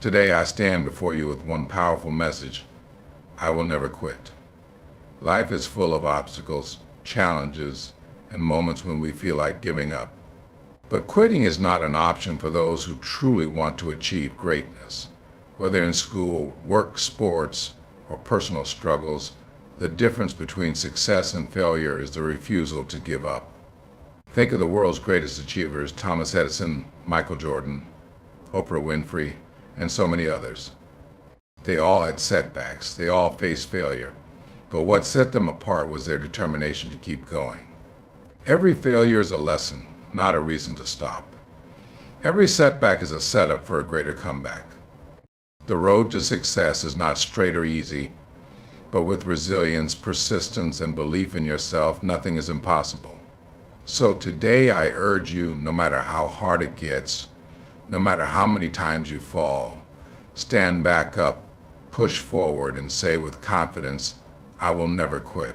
Today I stand before you with one powerful message: I will never quit. Life is full of obstacles, challenges, and moments when we feel like giving up. But quitting is not an option for those who truly want to achieve greatness. Whether in school, work, sports, or personal struggles, the difference between success and failure is the refusal to give up. Think of the world's greatest achievers: Thomas Edison, Michael Jordan, Oprah Winfrey, and so many others. They all had setbacks. They all faced failure. But what set them apart was their determination to keep going. Every failure is a lesson, not a reason to stop. Every setback is a setup for a greater comeback. The road to success is not straight or easy, but with resilience, persistence, and belief in yourself, nothing is impossible. So today I urge you, no matter how hard it gets, no matter how many times you fall, stand back up, push forward, and say with confidence, I will never quit.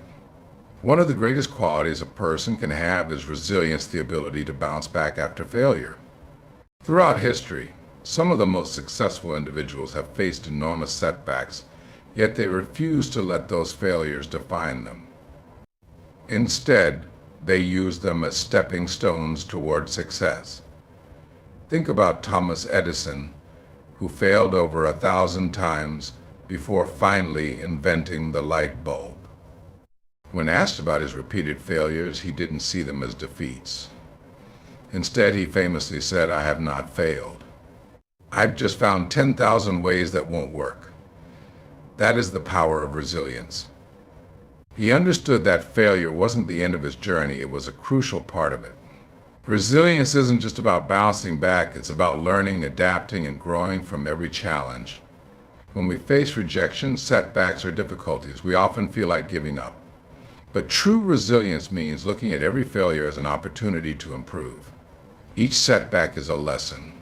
One of the greatest qualities a person can have is resilience, the ability to bounce back after failure. Throughout history, some of the most successful individuals have faced enormous setbacks, yet they refuse to let those failures define them. Instead, they use them as stepping stones toward success. Think about Thomas Edison, who failed over 1,000 times before finally inventing the light bulb. When asked about his repeated failures, he didn't see them as defeats. Instead, he famously said, I have not failed. I've just found 10,000 ways that won't work. That is the power of resilience. He understood that failure wasn't the end of his journey, it was a crucial part of it. Resilience isn't just about bouncing back, it's about learning, adapting, and growing from every challenge. When we face rejection, setbacks, or difficulties, we often feel like giving up. But true resilience means looking at every failure as an opportunity to improve. Each setback is a lesson.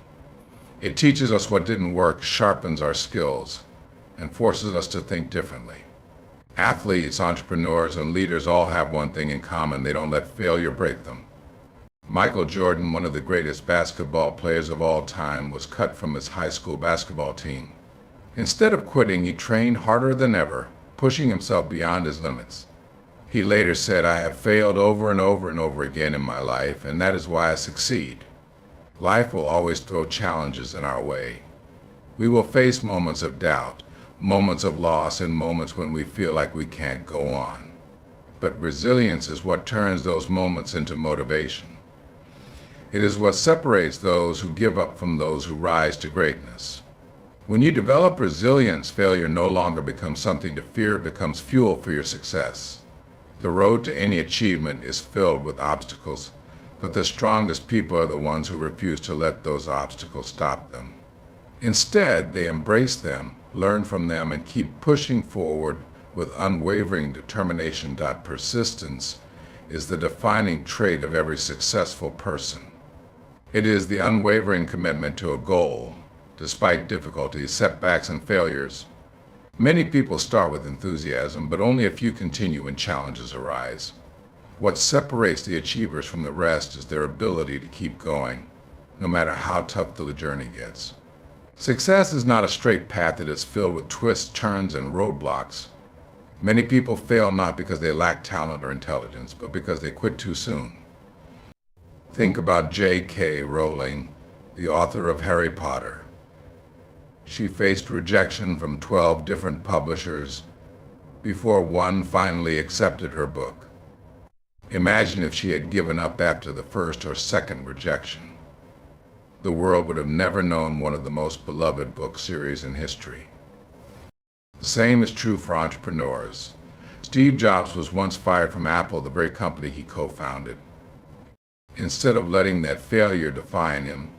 It teaches us what didn't work, sharpens our skills, and forces us to think differently. Athletes, entrepreneurs, and leaders all have one thing in common: they don't let failure break them. Michael Jordan, one of the greatest basketball players of all time, was cut from his high school basketball team. Instead of quitting, he trained harder than ever, pushing himself beyond his limits. He later said, I have failed over and over and over again in my life, and that is why I succeed. Life will always throw challenges in our way. We will face moments of doubt, moments of loss, and moments when we feel like we can't go on. But resilience is what turns those moments into motivation. It is what separates those who give up from those who rise to greatness. When you develop resilience, failure no longer becomes something to fear, it becomes fuel for your success. The road to any achievement is filled with obstacles, but the strongest people are the ones who refuse to let those obstacles stop them. Instead, they embrace them, learn from them, and keep pushing forward with unwavering determination. Persistence is the defining trait of every successful person. It is the unwavering commitment to a goal, despite difficulties, setbacks, and failures. Many people start with enthusiasm, but only a few continue when challenges arise. What separates the achievers from the rest is their ability to keep going, no matter how tough the journey gets. Success is not a straight path that is filled with twists, turns, and roadblocks. Many people fail not because they lack talent or intelligence, but because they quit too soon. Think about J.K. Rowling, the author of Harry Potter. She faced rejection from 12 different publishers before one finally accepted her book. Imagine if she had given up after the first or second rejection. The world would have never known one of the most beloved book series in history. The same is true for entrepreneurs. Steve Jobs was once fired from Apple, the very company he co-founded. Instead of letting that failure define him,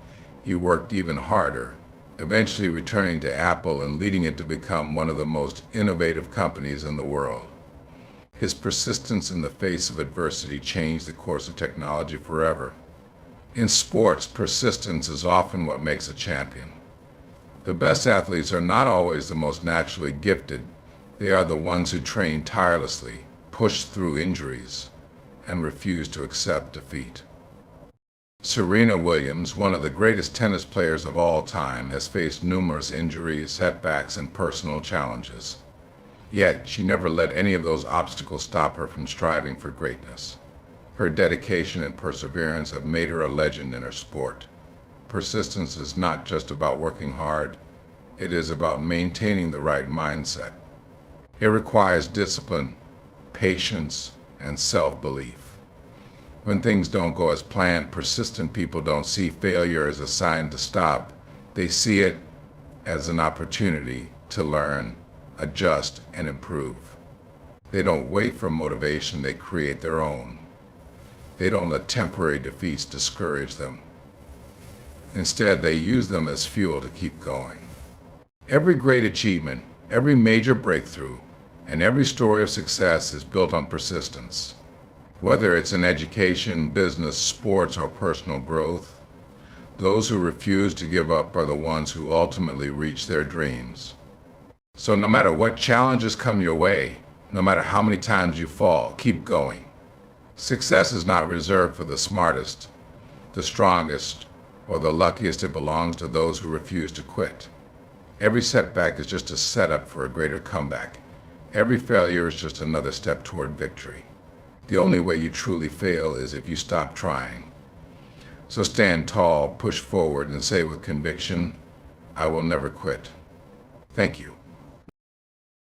he worked even harder, eventually returning to Apple and leading it to become one of the most innovative companies in the world. His persistence in the face of adversity changed the course of technology forever. In sports, persistence is often what makes a champion. The best athletes are not always the most naturally gifted. They are the ones who train tirelessly, push through injuries, and refuse to accept defeat. Serena Williams, one of the greatest tennis players of all time, has faced numerous injuries, setbacks, and personal challenges. Yet, she never let any of those obstacles stop her from striving for greatness. Her dedication and perseverance have made her a legend in her sport. Persistence is not just about working hard, it is about maintaining the right mindset. It requires discipline, patience, and self-belief. When things don't go as planned, persistent people don't see failure as a sign to stop. They see it as an opportunity to learn, adjust, and improve. They don't wait for motivation, they create their own. They don't let temporary defeats discourage them. Instead, they use them as fuel to keep going. Every great achievement, every major breakthrough, and every story of success is built on persistence. Whether it's in education, business, sports, or personal growth, those who refuse to give up are the ones who ultimately reach their dreams. So no matter what challenges come your way, no matter how many times you fall, keep going. Success is not reserved for the smartest, the strongest, or the luckiest. It belongs to those who refuse to quit. Every setback is just a setup for a greater comeback. Every failure is just another step toward victory. The only way you truly fail is if you stop trying. So stand tall, push forward, and say with conviction, I will never quit. Thank you.